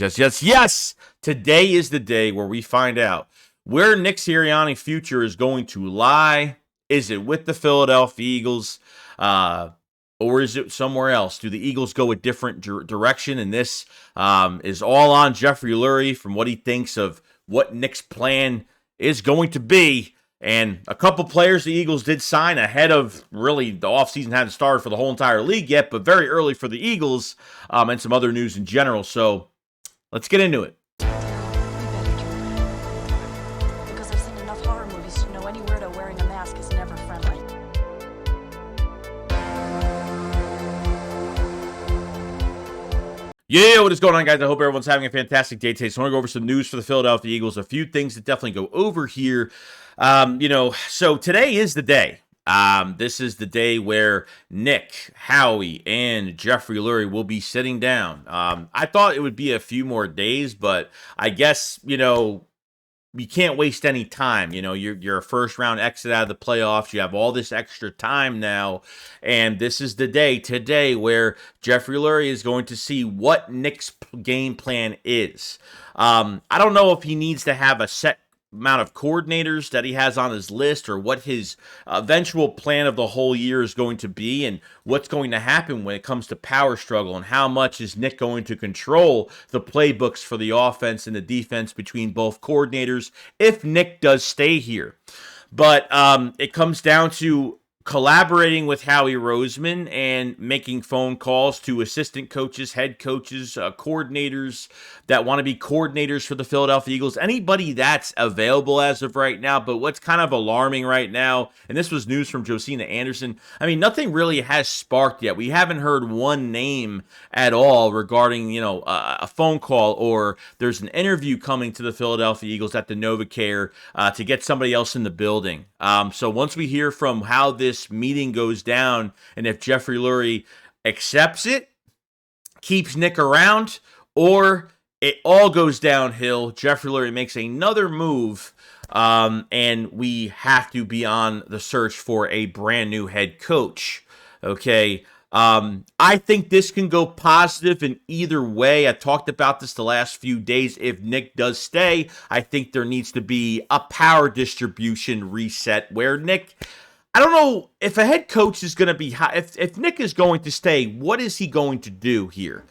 Yes. Today is the day where we find out where Nick Sirianni's future is going to lie. Is it with the Philadelphia Eagles, or is it somewhere else? Do the Eagles go a different direction? And this is all on Jeffrey Lurie from what he thinks of what Nick's plan is going to be. And a couple players the Eagles did sign ahead of really the offseason hadn't started for the whole entire league yet, but very early for the Eagles, and some other news in general. So let's get into it. Because I've seen enough horror movies to know any weirdo wearing a mask is never friendly. Yeah, what is going on, guys? I hope everyone's having a fantastic day today. So I want to go over some news for the Philadelphia Eagles. A few things to definitely go over here. So today is the day. This is the day where Nick, Howie, and Jeffrey Lurie will be sitting down. I thought it would be a few more days, but I guess, you can't waste any time. You're a first round exit out of the playoffs. You have all this extra time now. And this is the day today where Jeffrey Lurie is going to see what Nick's game plan is. I don't know if he needs to have a set amount of coordinators that he has on his list or what his eventual plan of the whole year is going to be and what's going to happen when it comes to power struggle and how much is Nick going to control the playbooks for the offense and the defense between both coordinators if Nick does stay here. But it comes down to collaborating with Howie Roseman and making phone calls to assistant coaches, head coaches, coordinators that want to be coordinators for the Philadelphia Eagles. Anybody that's available as of right now. But what's kind of alarming right now, and this was news from Josina Anderson, nothing really has sparked yet. We haven't heard one name at all regarding, a phone call or there's an interview coming to the Philadelphia Eagles at the NovaCare to get somebody else in the building. So once we hear from how this meeting goes down and if Jeffrey Lurie accepts it, keeps Nick around, or it all goes downhill, Jeffrey Lurie makes another move, and we have to be on the search for a brand new head coach. Okay. I think this can go positive in either way. I talked about this the last few days. If Nick does stay, I think there needs to be a power distribution reset where Nick, I don't know if a head coach is going to be, if Nick is going to stay, what is he going to do here?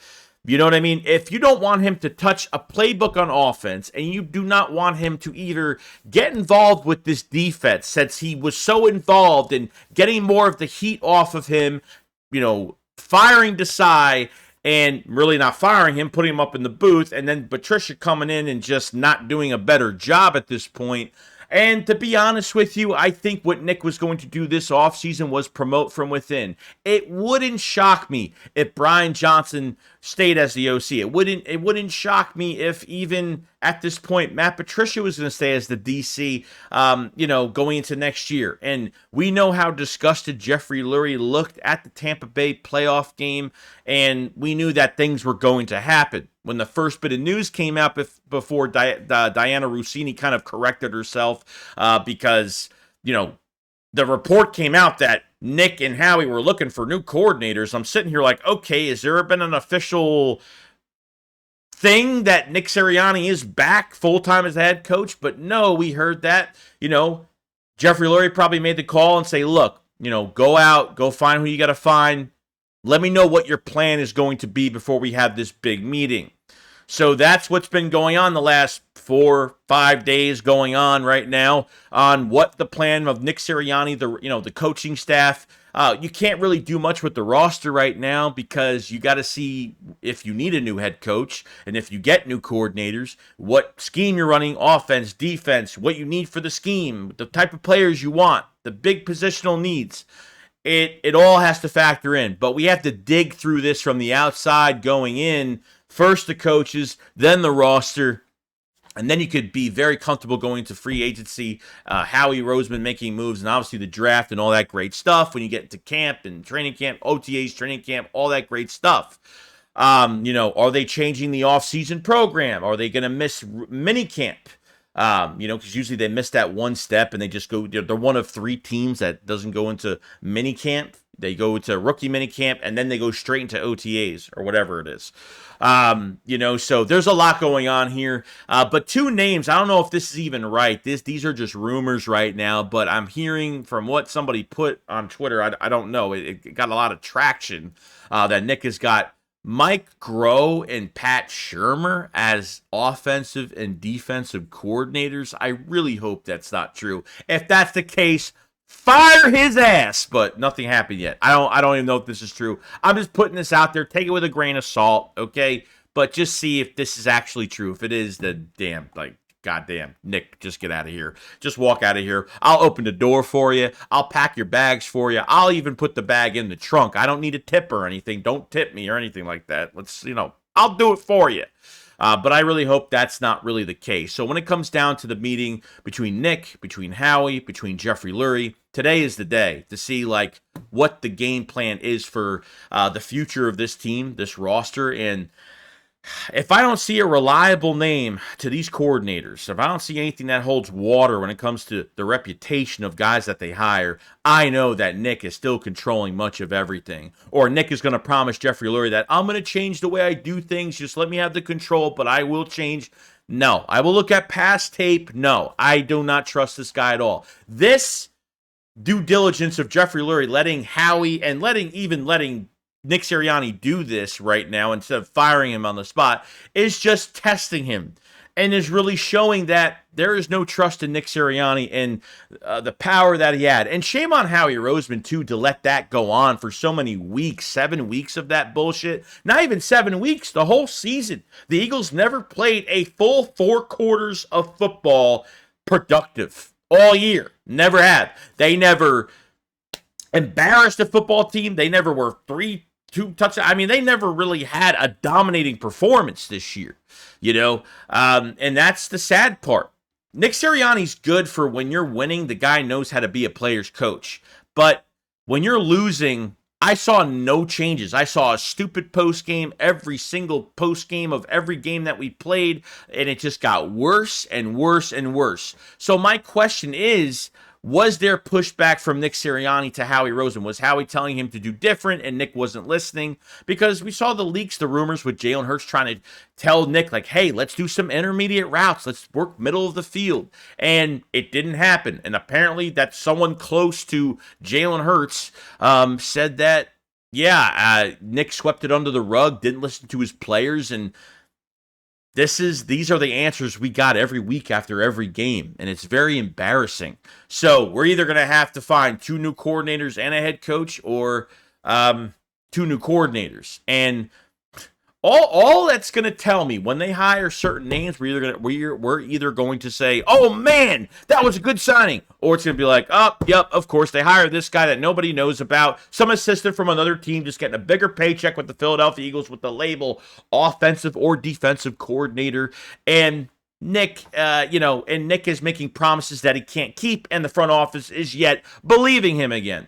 You know what I mean? If you don't want him to touch a playbook on offense and you do not want him to either get involved with this defense since he was so involved in getting more of the heat off of him, firing Desai and really not firing him, putting him up in the booth, and then Patricia coming in and just not doing a better job at this point. And to be honest with you, I think what Nick was going to do this offseason was promote from within. It wouldn't shock me if Brian Johnson stayed as the OC. It wouldn't shock me if even at this point Matt Patricia was going to stay as the DC, going into next year. And we know how disgusted Jeffrey Lurie looked at the Tampa Bay playoff game, and we knew that things were going to happen. When the first bit of news came out before Diana Rossini kind of corrected herself because, the report came out that Nick and Howie were looking for new coordinators. I'm sitting here like, okay, has there been an official thing that Nick Sirianni is back full-time as the head coach? But no, we heard that, Jeffrey Lurie probably made the call and say, look, go out, go find who you got to find. Let me know what your plan is going to be before we have this big meeting. So that's what's been going on the last 4-5 days going on right now on what the plan of Nick Sirianni, the coaching staff. You can't really do much with the roster right now because you got to see if you need a new head coach and if you get new coordinators, what scheme you're running, offense, defense, what you need for the scheme, the type of players you want, the big positional needs. It all has to factor in, but we have to dig through this from the outside going in. First the coaches, then the roster, and then you could be very comfortable going to free agency, Howie Roseman making moves, and obviously the draft and all that great stuff when you get into camp and training camp, OTAs, training camp, all that great stuff. Are they changing the off-season program? Are they going to miss mini camp? Because usually they miss that one step and they just go, they're one of 3 teams that doesn't go into mini camp, They go to rookie minicamp, and then they go straight into OTAs or whatever it is. So there's a lot going on here. But two names, I don't know if this is even right. These are just rumors right now, but I'm hearing from what somebody put on Twitter, I don't know. It got a lot of traction that Nick has got Mike Groh and Pat Shurmur as offensive and defensive coordinators. I really hope that's not true. If that's the case, fire his ass, but nothing happened yet. I don't even know if this is true. I'm just putting this out there. Take it with a grain of salt, okay? But just see if this is actually true. If it is, then goddamn, Nick, just get out of here. Just walk out of here. I'll open the door for you. I'll pack your bags for you. I'll even put the bag in the trunk. I don't need a tip or anything. Don't tip me or anything like that. I'll do it for you. But I really hope that's not really the case. So when it comes down to the meeting between Nick, between Howie, between Jeffrey Lurie, today is the day to see what the game plan is for the future of this team, this roster. And if I don't see a reliable name to these coordinators, if I don't see anything that holds water when it comes to the reputation of guys that they hire, I know that Nick is still controlling much of everything. Or Nick is going to promise Jeffrey Lurie that I'm going to change the way I do things. Just let me have the control, but I will change. No, I will look at past tape. No, I do not trust this guy at all. This due diligence of Jeffrey Lurie letting Howie and letting Nick Sirianni do this right now instead of firing him on the spot is just testing him and is really showing that there is no trust in Nick Sirianni and the power that he had. And shame on Howie Roseman, too, to let that go on for so many weeks, 7 weeks of that bullshit. Not even 7 weeks, the whole season. The Eagles never played a full 4 quarters of football productive all year. Never have. They never embarrassed a football team. They never were 2 touchdowns. I mean, they never really had a dominating performance this year, and that's the sad part. Nick Sirianni's good for when you're winning. The guy knows how to be a player's coach. But when you're losing, I saw no changes. I saw a stupid post game, every single post game of every game that we played, and it just got worse and worse and worse. So my question is, was there pushback from Nick Sirianni to Howie Roseman? Was Howie telling him to do different and Nick wasn't listening? Because we saw the leaks, the rumors with Jalen Hurts trying to tell Nick, hey, let's do some intermediate routes. Let's work middle of the field. And it didn't happen. And apparently that someone close to Jalen Hurts said that, Nick swept it under the rug, didn't listen to his players, and these are the answers we got every week after every game, and it's very embarrassing. So we're either going to have to find 2 new coordinators and a head coach, or 2 new coordinators. And all that's going to tell me when they hire certain names, we're either going to say, "Oh man, that was a good signing," or it's going to be like, "Oh, yep, of course they hired this guy that nobody knows about, some assistant from another team just getting a bigger paycheck with the Philadelphia Eagles with the label offensive or defensive coordinator." And Nick, and Nick is making promises that he can't keep, and the front office is yet believing him again.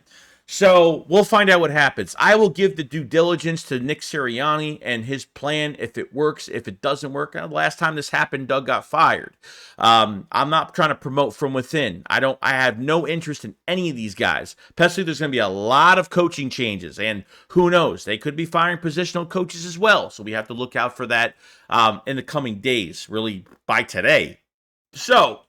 So we'll find out what happens. I will give the due diligence to Nick Sirianni and his plan if it works. If it doesn't work, the last time this happened, Doug got fired. I'm not trying to promote from within. I have no interest in any of these guys. Especially there's going to be a lot of coaching changes, and who knows? They could be firing positional coaches as well. So we have to look out for that in the coming days, really by today. So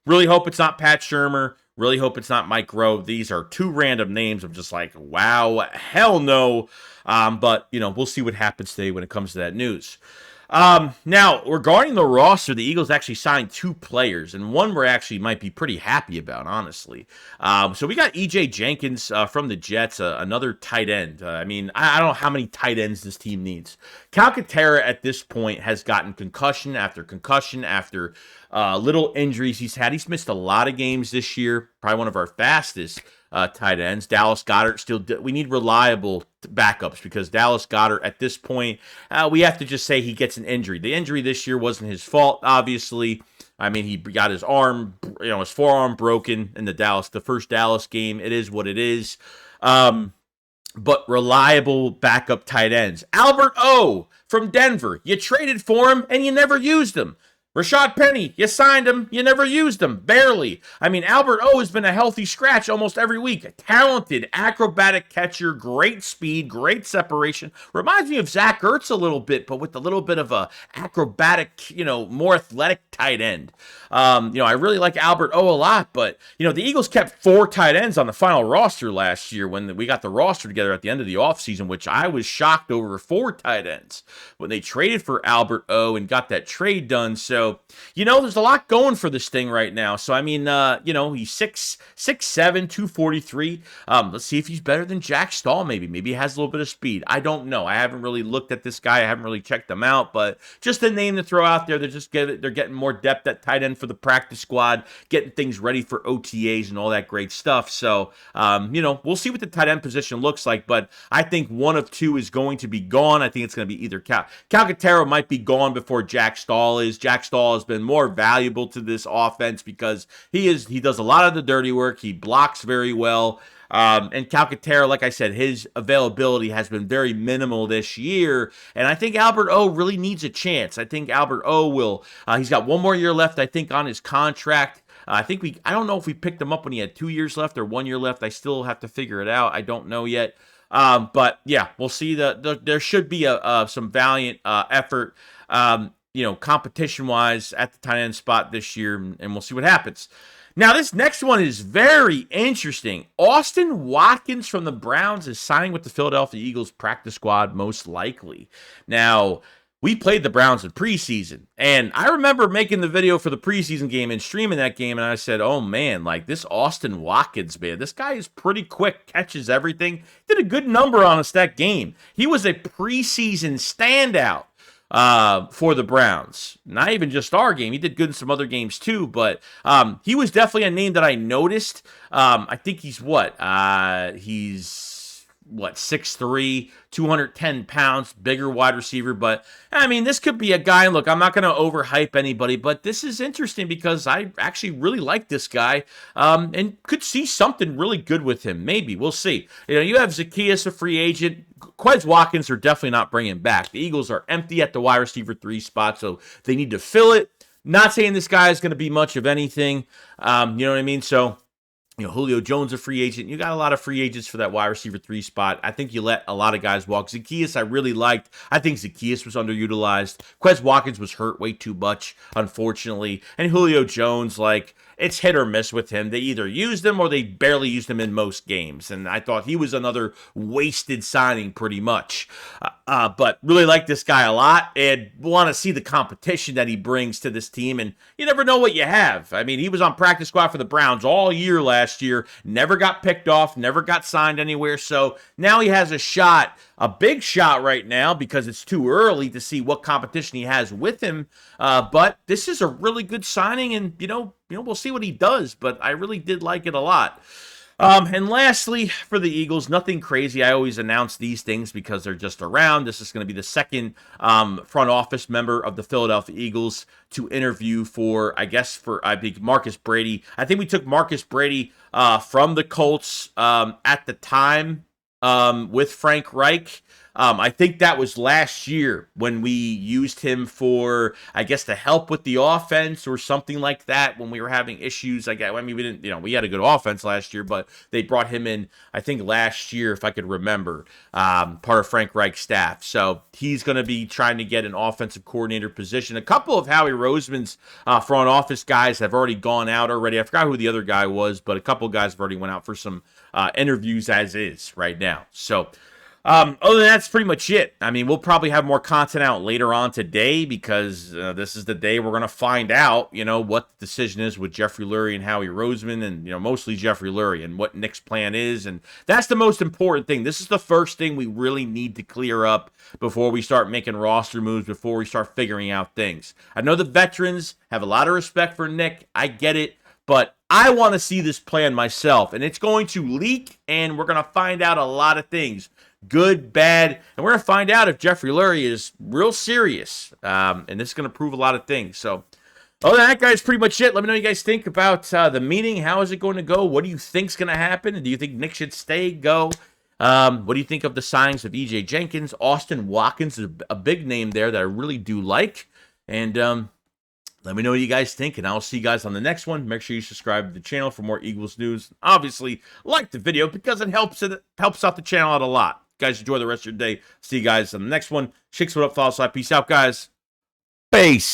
really hope it's not Pat Shurmur. Really hope it's not Mike Groh. These are 2 random names. I'm just like, wow, hell no. But, we'll see what happens today when it comes to that news. Now, regarding the roster, the Eagles actually signed 2 players, and one we're actually might be pretty happy about, honestly. So we got E.J. Jenkins from the Jets, another tight end. I don't know how many tight ends this team needs. Calcaterra at this point has gotten concussion after little injuries he's had. He's missed a lot of games this year, probably one of our fastest tight ends. Dallas Goedert we need reliable backups because Dallas Goedert at this point, we have to just say he gets an injury. The injury this year wasn't his fault, obviously. He got his his forearm broken in the first Dallas game. It is what it is. But reliable backup tight ends. Albert O from Denver. You traded for him and you never used him. Rashad Penny, you signed him, you never used him, barely. I mean, Albert O has been a healthy scratch almost every week. A talented, acrobatic catcher, great speed, great separation. Reminds me of Zach Ertz a little bit, but with a little bit of a acrobatic, more athletic tight end. I really like Albert O a lot, but, the Eagles kept 4 tight ends on the final roster last year when we got the roster together at the end of the offseason, which I was shocked over 4 tight ends when they traded for Albert O and got that trade done. So, there's a lot going for this thing right now. So, I mean, he's 6'7", 243. Let's see if he's better than Jack Stahl, maybe. Maybe he has a little bit of speed. I don't know. I haven't really looked at this guy. I haven't really checked him out, but just a name to throw out there. They're getting more depth at tight end for the practice squad, getting things ready for OTAs and all that great stuff. So, we'll see what the tight end position looks like, but I think one of two is going to be gone. I think it's going to be either Calcaterra might be gone before Jack Stahl is. Jack Stahl has been more valuable to this offense because he does a lot of the dirty work. He blocks very well. And Calcaterra, like I said, his availability has been very minimal this year. And I think Albert O really needs a chance. I think Albert O will, he's got 1 more year left, I think, on his contract. I don't know if we picked him up when he had 2 years left or 1 year left. I still have to figure it out. I don't know yet. But yeah, we'll see. There should be some valiant effort, competition-wise at the tight end spot this year, and we'll see what happens. Now, this next one is very interesting. Austin Watkins from the Browns is signing with the Philadelphia Eagles practice squad, most likely. Now, we played the Browns in preseason, and I remember making the video for the preseason game and streaming that game, and I said, oh man, like this Austin Watkins, man, this guy is pretty quick, catches everything, did a good number on us that game. He was a preseason standout for the Browns. Not even just our game. He did good in some other games too, but he was definitely a name that I noticed. I think he's what, 6'3", 210 pounds, bigger wide receiver. But, I mean, this could be a guy, look, I'm not going to overhype anybody, but this is interesting because I actually really like this guy and could see something really good with him. Maybe. We'll see. You have Zacchaeus, a free agent. Quez Watkins are definitely not bringing back. The Eagles are empty at the wide receiver 3 spot, so they need to fill it. Not saying this guy is going to be much of anything. You know what I mean? So, Julio Jones, a free agent. You got a lot of free agents for that wide receiver 3 spot. I think you let a lot of guys walk. Zacchaeus, I really liked. I think Zacchaeus was underutilized. Quez Watkins was hurt way too much, unfortunately. And Julio Jones, it's hit or miss with him. They either used him or they barely used him in most games. And I thought he was another wasted signing pretty much. But really like this guy a lot and want to see the competition that he brings to this team. And you never know what you have. I mean, he was on practice squad for the Browns all year last year. Never got picked off. Never got signed anywhere. So now he has a big shot right now because it's too early to see what competition he has with him. But this is a really good signing, and we'll see what he does. But I really did like it a lot. And lastly, for the Eagles, nothing crazy. I always announce these things because they're just around. This is going to be the second front office member of the Philadelphia Eagles to interview for I think Marcus Brady. I think we took Marcus Brady from the Colts at the time with Frank Reich. I think that was last year when we used him for, to help with the offense or something like that when we were having issues. We didn't, we had a good offense last year, but they brought him in, I think last year, if I could remember, part of Frank Reich's staff. So he's going to be trying to get an offensive coordinator position. A couple of Howie Roseman's front office guys have already gone out already. I forgot who the other guy was, but a couple of guys have already went out for some interviews as is right now. So, other than that, that's pretty much it. I mean, we'll probably have more content out later on today because this is the day we're going to find out, what the decision is with Jeffrey Lurie and Howie Roseman and, mostly Jeffrey Lurie and what Nick's plan is. And that's the most important thing. This is the first thing we really need to clear up before we start making roster moves, before we start figuring out things. I know the veterans have a lot of respect for Nick. I get it. But I want to see this plan myself. And it's going to leak, and we're going to find out a lot of things. Good, bad, and we're going to find out if Jeffrey Lurie is real serious. And this is going to prove a lot of things. So, other than that, guys, pretty much it. Let me know what you guys think about the meeting. How is it going to go? What do you think is going to happen? Do you think Nick should stay, go? What do you think of the signings of E.J. Jenkins? Austin Watkins is a big name there that I really do like. And Let me know what you guys think, and I'll see you guys on the next one. Make sure you subscribe to the channel for more Eagles news. Obviously, like the video because it helps out the channel out a lot. Guys, enjoy the rest of your day. See you guys on the next one. Shakes what up, follow slide. Peace out, guys. Peace.